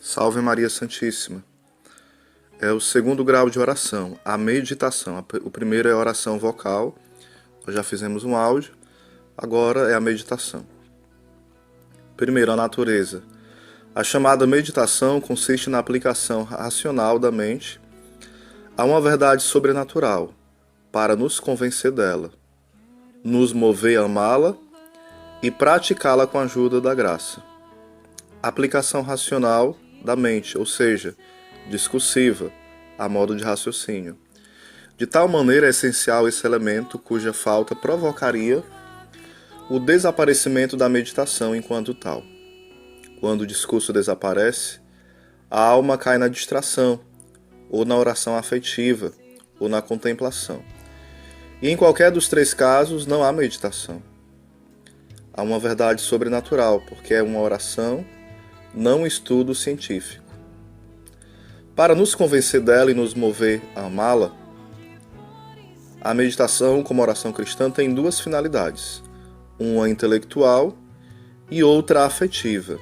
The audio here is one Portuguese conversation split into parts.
Salve Maria Santíssima. É o segundo grau de oração, a meditação. O primeiro é a oração vocal, nós já fizemos um áudio, agora é a meditação. Primeiro, a natureza. A chamada meditação consiste na aplicação racional da mente a uma verdade sobrenatural, para nos convencer dela, nos mover a amá-la e praticá-la com a ajuda da graça. Aplicação racional da mente, ou seja, discursiva, a modo de raciocínio. De tal maneira é essencial esse elemento cuja falta provocaria o desaparecimento da meditação enquanto tal. Quando o discurso desaparece, a alma cai na distração, ou na oração afetiva, ou na contemplação. E em qualquer dos três casos não há meditação. Há uma verdade sobrenatural, porque é uma oração, não um estudo científico. Para nos convencer dela e nos mover a amá-la, a meditação, como oração cristã, tem duas finalidades, uma intelectual e outra afetiva.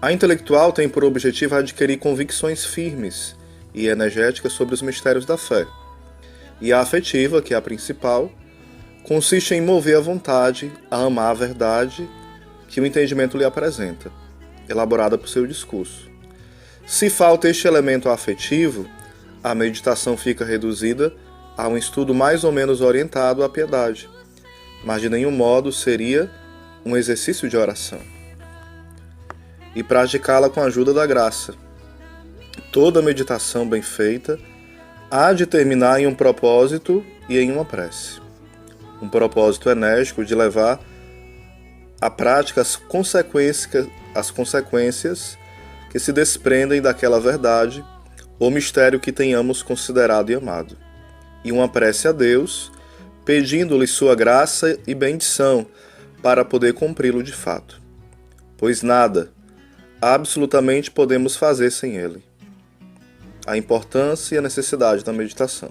A intelectual tem por objetivo adquirir convicções firmes e energéticas sobre os mistérios da fé, e a afetiva, que é a principal, consiste em mover a vontade a amar a verdade que o entendimento lhe apresenta, elaborada por seu discurso. Se falta este elemento afetivo, a meditação fica reduzida a um estudo mais ou menos orientado à piedade, mas de nenhum modo seria um exercício de oração. E praticá-la com a ajuda da graça. Toda meditação bem feita há de terminar em um propósito e em uma prece. Um propósito enérgico de levar à prática as consequências que se desprendem daquela verdade ou mistério que tenhamos considerado e amado. E uma prece a Deus, pedindo-lhe sua graça e bendição para poder cumpri-lo de fato. Pois nada, absolutamente podemos fazer sem ele. A importância e a necessidade da meditação.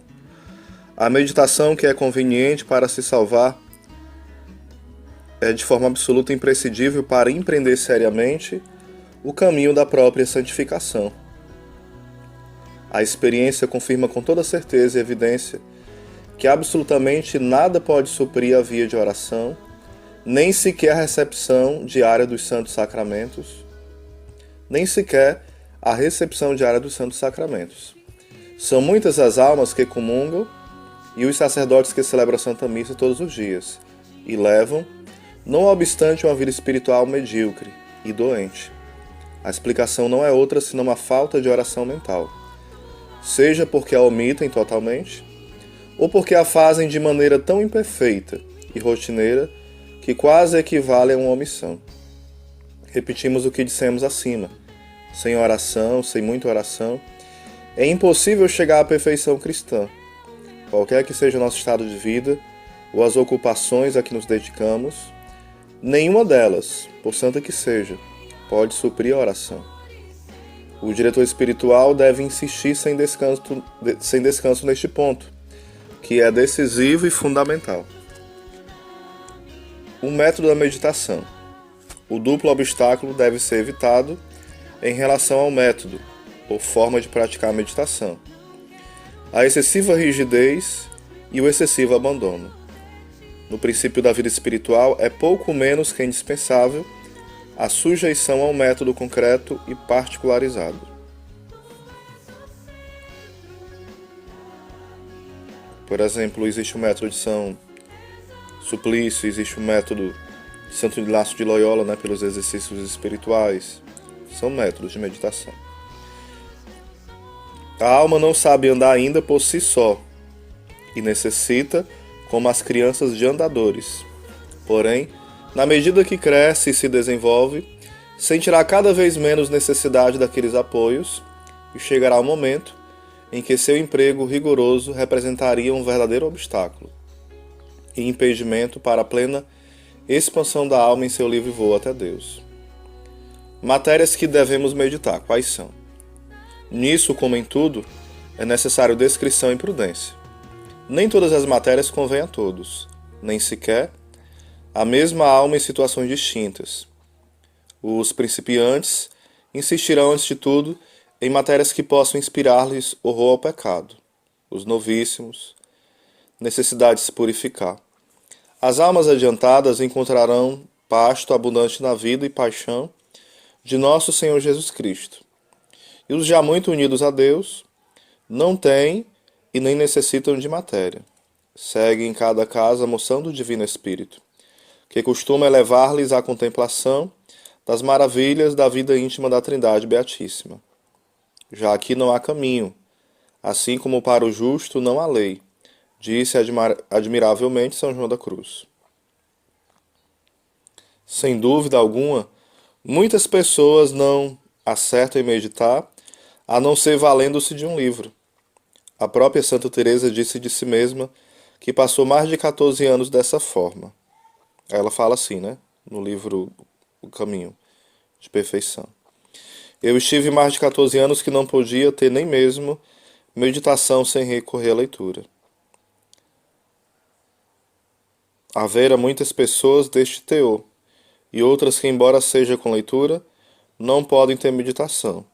A meditação que é conveniente para se salvar é de forma absoluta imprescindível para empreender seriamente o caminho da própria santificação. A experiência confirma com toda certeza e evidência que absolutamente nada pode suprir a via de oração, nem sequer a recepção diária dos santos sacramentos, São muitas as almas que comungam e os sacerdotes que celebram a Santa Missa todos os dias, e levam, não obstante, uma vida espiritual medíocre e doente. A explicação não é outra senão uma falta de oração mental, seja porque a omitem totalmente, ou porque a fazem de maneira tão imperfeita e rotineira que quase equivale a uma omissão. Repetimos o que dissemos acima. Sem oração, sem muita oração, é impossível chegar à perfeição cristã. Qualquer que seja o nosso estado de vida, ou as ocupações a que nos dedicamos, nenhuma delas, por santa que seja, pode suprir a oração. O diretor espiritual deve insistir sem descanso neste ponto, que é decisivo e fundamental. O método da meditação. O duplo obstáculo deve ser evitado em relação ao método, ou forma de praticar a meditação. A excessiva rigidez e o excessivo abandono. No princípio da vida espiritual, é pouco menos que indispensável a sujeição ao método concreto e particularizado. Por exemplo, existe o método de São Suplício, existe o método de Santo Inácio de Loyola, pelos exercícios espirituais. São métodos de meditação. A alma não sabe andar ainda por si só e necessita, como as crianças, de andadores. Porém, na medida que cresce e se desenvolve, sentirá cada vez menos necessidade daqueles apoios e chegará o momento em que seu emprego rigoroso representaria um verdadeiro obstáculo e impedimento para a plena expansão da alma em seu livre voo até Deus. Matérias que devemos meditar, quais são? Nisso, como em tudo, é necessário descrição e prudência. Nem todas as matérias convêm a todos, nem sequer a mesma alma em situações distintas. Os principiantes insistirão, antes de tudo, em matérias que possam inspirar-lhes horror ao pecado, os novíssimos, necessidade de se purificar. As almas adiantadas encontrarão pasto abundante na vida e paixão de nosso Senhor Jesus Cristo. E os já muito unidos a Deus não têm e nem necessitam de matéria. Seguem em cada casa a moção do Divino Espírito, que costuma elevar-lhes à contemplação das maravilhas da vida íntima da Trindade Beatíssima. Já aqui não há caminho, assim como para o justo não há lei, disse admiravelmente São João da Cruz. Sem dúvida alguma, muitas pessoas não acertam em meditar, a não ser valendo-se de um livro. A própria Santa Teresa disse de si mesma que passou mais de 14 anos dessa forma. Ela fala assim, né, no livro O Caminho de Perfeição. Eu estive mais de 14 anos que não podia ter nem mesmo meditação sem recorrer à leitura. Havera muitas pessoas deste teor, e outras que, embora seja com leitura, não podem ter meditação,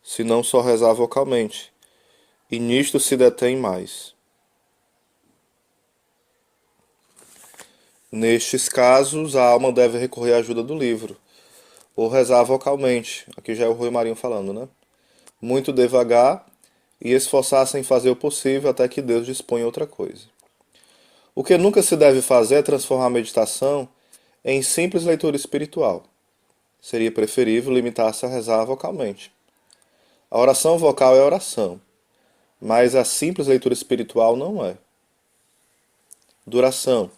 senão só rezar vocalmente, e nisto se detém mais. Nestes casos, a alma deve recorrer à ajuda do livro, ou rezar vocalmente, aqui já é o Rui Marinho falando, né? Muito devagar, e esforçar-se em fazer o possível até que Deus disponha outra coisa. O que nunca se deve fazer é transformar a meditação em simples leitura espiritual. Seria preferível limitar-se a rezar vocalmente. A oração vocal é oração, mas a simples leitura espiritual não é. Duração.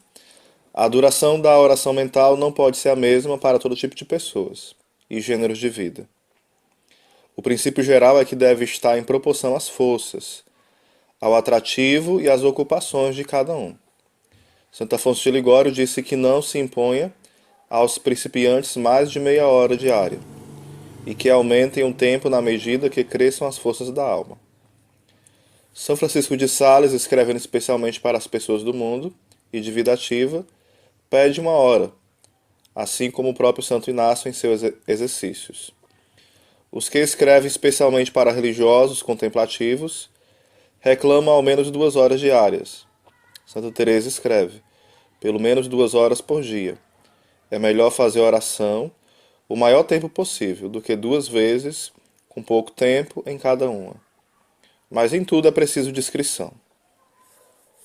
A duração da oração mental não pode ser a mesma para todo tipo de pessoas e gêneros de vida. O princípio geral é que deve estar em proporção às forças, ao atrativo e às ocupações de cada um. Santo Afonso de Ligório disse que não se imponha aos principiantes mais de meia hora diária, e que aumentem o tempo na medida que cresçam as forças da alma. São Francisco de Sales, escrevendo especialmente para as pessoas do mundo e de vida ativa, pede 1 hora, assim como o próprio Santo Inácio em seus exercícios. Os que escrevem especialmente para religiosos contemplativos reclamam ao menos 2 horas diárias. Santa Teresa escreve: pelo menos 2 horas por dia. É melhor fazer oração o maior tempo possível do que 2 vezes, com pouco tempo, em cada uma. Mas em tudo é preciso discrição.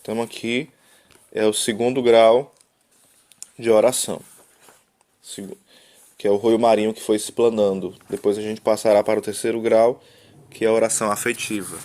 Então aqui é o 2º grau de oração, que é o Rui Marinho que foi explanando. Depois a gente passará para o 3º grau, que é a oração afetiva.